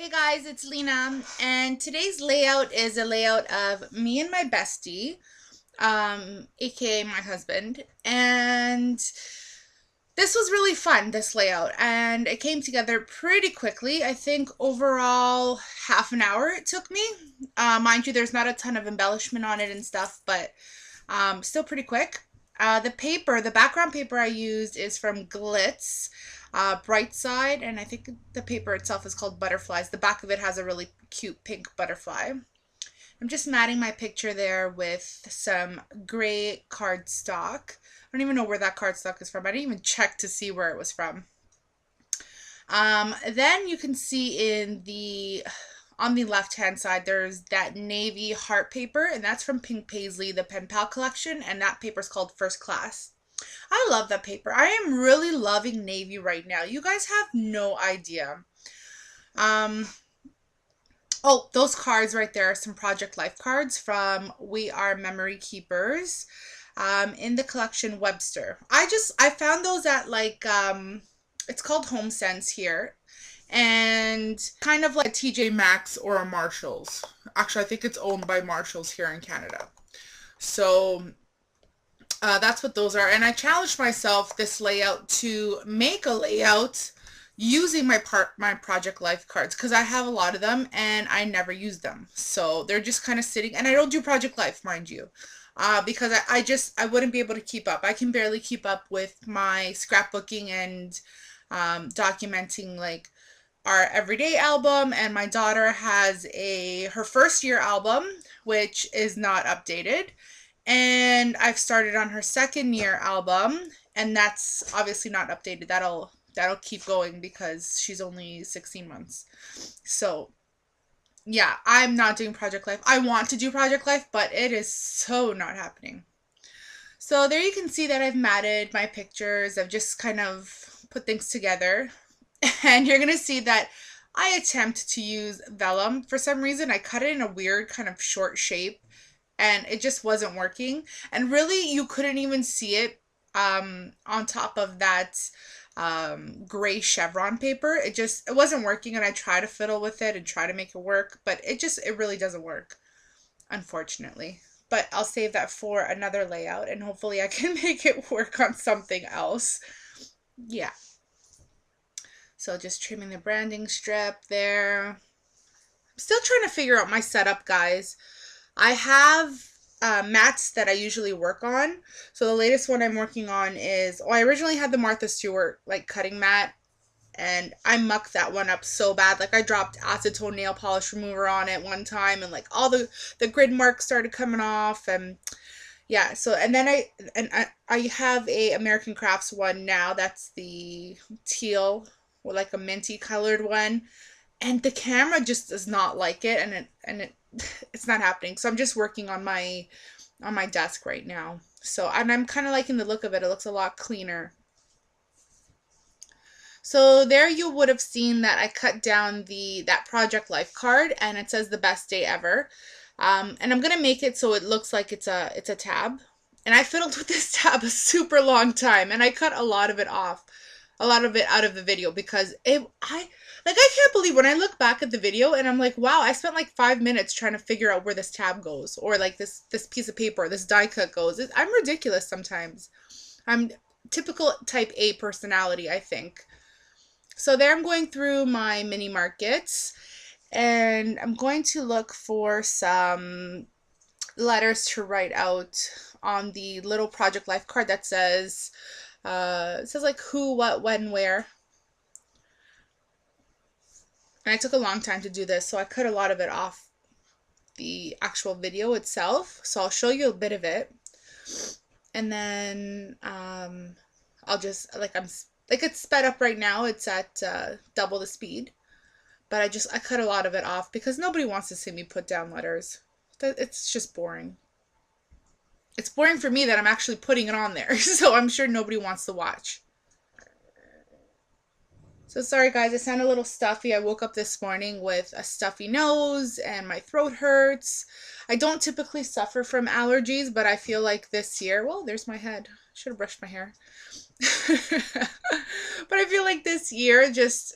Hey guys, it's Lena, and today's layout is a layout of me and my bestie, aka my husband, and this was really fun, this layout, and it came together pretty quickly. I think overall half an hour it took me. Mind you, there's not a ton of embellishment on it and stuff, but still pretty quick. The background paper I used is from Glitz, Bright Side, and I think the paper itself is called Butterflies. The back of it has a really cute pink butterfly. I'm just matting my picture there with some gray cardstock. I don't even know where that cardstock is from. I didn't even check to see where it was from. Then you can see on the left hand side there's that navy heart paper, and that's from Pink Paisley, the Pen Pal collection, and that paper is called First Class. I love that paper. I am really loving navy right now. You guys have no idea. Oh, those cards right there are some Project Life cards from We Are Memory Keepers, in the collection Webster. I found those at it's called Home Sense here, and kind of like a TJ Maxx or a Marshalls. Actually, I think it's owned by Marshalls here in Canada. So that's what those are. And I challenged myself this layout to make a layout using my Project Life cards, because I have a lot of them and I never use them. So they're just kind of sitting, and I don't do Project Life, mind you, because I wouldn't be able to keep up. I can barely keep up with my scrapbooking and documenting like our everyday album, and my daughter has her first year album, which is not updated. And I've started on her second year album, and that's obviously not updated. That'll keep going because she's only 16 months. So yeah, I'm not doing Project Life. I want to do Project Life, but it is so not happening. So there you can see that I've matted my pictures. I've just kind of put things together. And you're going to see that I attempt to use vellum. For some reason, I cut it in a weird kind of short shape, and it just wasn't working. And really, you couldn't even see it on top of that gray chevron paper. It wasn't working, and I try to fiddle with it and try to make it work, but it really doesn't work, unfortunately. But I'll save that for another layout, and hopefully I can make it work on something else. Yeah. So just trimming the branding strip there. I'm still trying to figure out my setup, guys. I have mats that I usually work on. So the latest one I'm working on is, I originally had the Martha Stewart like cutting mat, and I mucked that one up so bad. Like, I dropped acetone nail polish remover on it one time, and like all the grid marks started coming off, and yeah. So and then I have a American Crafts one now. That's the teal or like a minty colored one, and the camera just does not like it, and it's not happening. So I'm just working on my desk right now. So I'm kind of liking the look of it. It looks a lot cleaner. So there you would have seen that I cut down that Project Life card, and it says the best day ever. And I'm gonna make it so it looks like it's a tab. And I fiddled with this tab a super long time, and I cut a lot of it off, a lot of it out of the video, because I can't believe when I look back at the video and I'm like, wow, I spent like 5 minutes trying to figure out where this tab goes, or like this piece of paper, this die cut goes. I'm ridiculous sometimes. I'm typical type A personality, I think. So there I'm going through my mini markets, and I'm going to look for some letters to write out on the little Project Life card that says, it says like who, what, when, where. And I took a long time to do this, so I cut a lot of it off the actual video itself. So I'll show you a bit of it. And then I'll just, it's sped up right now. It's at double the speed. But I cut a lot of it off because nobody wants to see me put down letters. It's just boring. It's boring for me that I'm actually putting it on there. So I'm sure nobody wants to watch. So sorry guys, I sound a little stuffy. I woke up this morning with a stuffy nose and my throat hurts. I don't typically suffer from allergies, but I feel like this year, well, there's my head. Should have brushed my hair. But I feel like this year just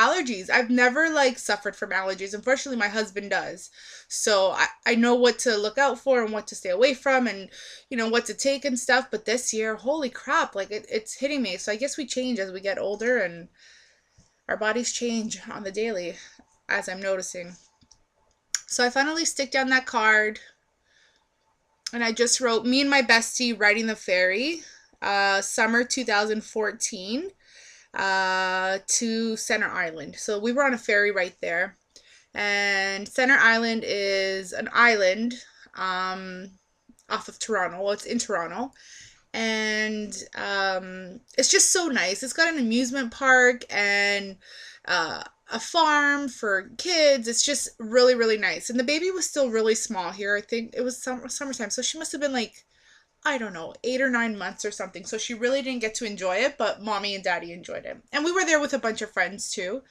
allergies. I've never like suffered from allergies. Unfortunately, my husband does. So I know what to look out for and what to stay away from and, you know, what to take and stuff. But this year, holy crap, like it's hitting me. So I guess we change as we get older and our bodies change on the daily, as I'm noticing. So I finally stick down that card and I just wrote me and my bestie riding the ferry, summer 2014, to Center Island. So we were on a ferry right there. And Center Island is an island off of Toronto. Well, it's in Toronto. And it's just so nice. It's got an amusement park and a farm for kids. It's just really, really nice. And the baby was still really small here. I think it was summertime. So she must have been like, I don't know, 8 or 9 months or something. So she really didn't get to enjoy it, but mommy and daddy enjoyed it. And we were there with a bunch of friends too.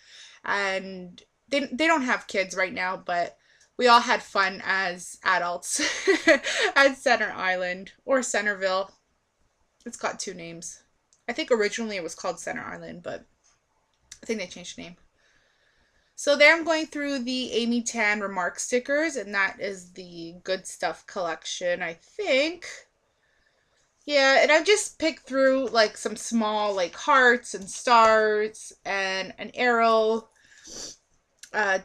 And they don't have kids right now, but we all had fun as adults at Center Island or Centerville. It's got 2 names. I think originally it was called Center Island, but I think they changed the name. So there I'm going through the Amy Tan remark stickers, and that is the Good Stuff collection, I think. Yeah, and I've just picked through like some small like hearts and stars and an arrow.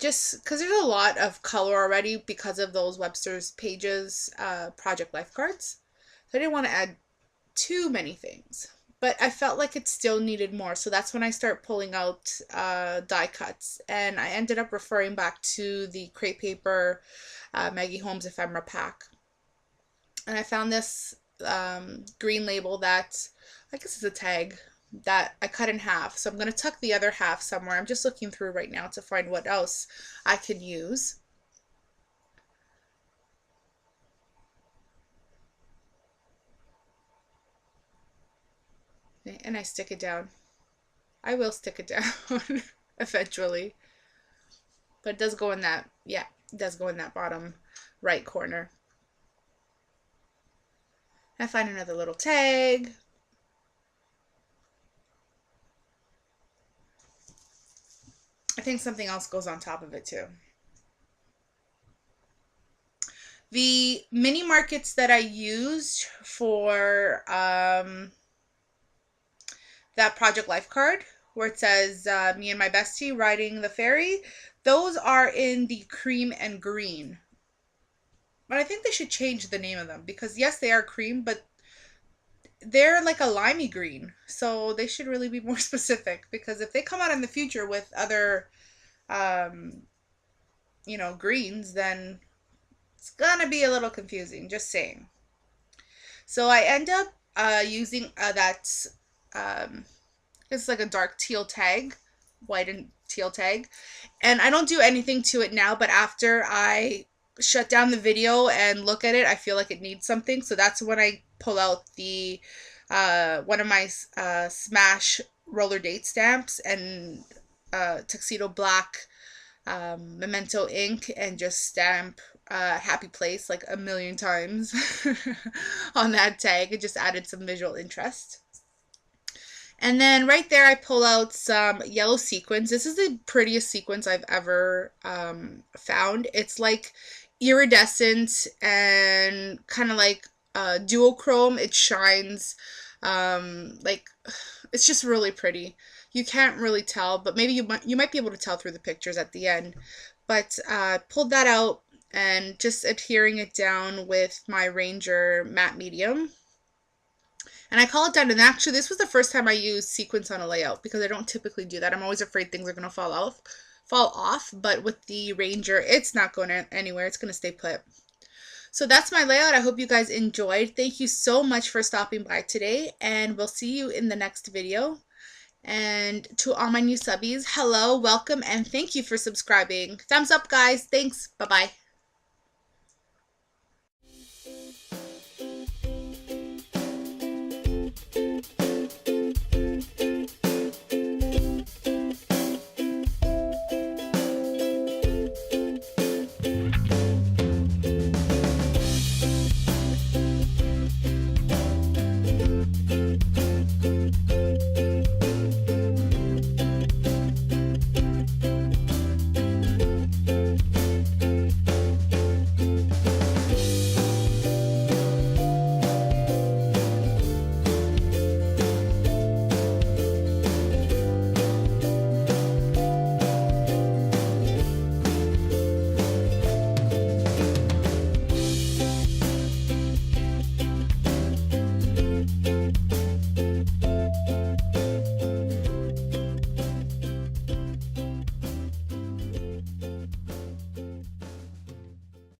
Just because there's a lot of color already because of those Webster's Pages Project Life cards. So I didn't want to add too many things. But I felt like it still needed more. So that's when I start pulling out die cuts. And I ended up referring back to the Crepe Paper Maggie Holmes ephemera pack. And I found this green label that I guess is a tag that I cut in half. So I'm going to tuck the other half somewhere. I'm just looking through right now to find what else I can use. And I stick it down. I will stick it down eventually. But it does go in that, yeah, it does go in that bottom right corner. I find another little tag. I think something else goes on top of it too. The mini markets that I used for that Project Life card, where it says me and my bestie riding the ferry, those are in the cream and green. But I think they should change the name of them because yes, they are cream, but they're like a limey green. So they should really be more specific because if they come out in the future with other, you know, greens, then it's gonna be a little confusing, just saying. So I end up using that, it's like a dark teal tag, white and teal tag. And I don't do anything to it now, but after I shut down the video and look at it, I feel like it needs something. So that's when I pull out the one of my Smash roller date stamps and tuxedo black memento ink and just stamp happy place like a million times on that tag. It just added some visual interest. And then right there I pull out some yellow sequins. This is the prettiest sequins I've ever found. It's like iridescent and kind of like duochrome. It shines like, it's just really pretty. You can't really tell, but maybe you might be able to tell through the pictures at the end. But pulled that out and just adhering it down with my Ranger matte medium. And I call it down, and actually this was the first time I used sequins on a layout because I don't typically do that. I'm always afraid things are going to fall off, but with the Ranger, it's not going anywhere. It's going to stay put. So that's my layout. I hope you guys enjoyed. Thank you so much for stopping by today, and we'll see you in the next video. And to all my new subbies, hello, welcome, and thank you for subscribing. Thumbs up, guys. Thanks. Bye-bye.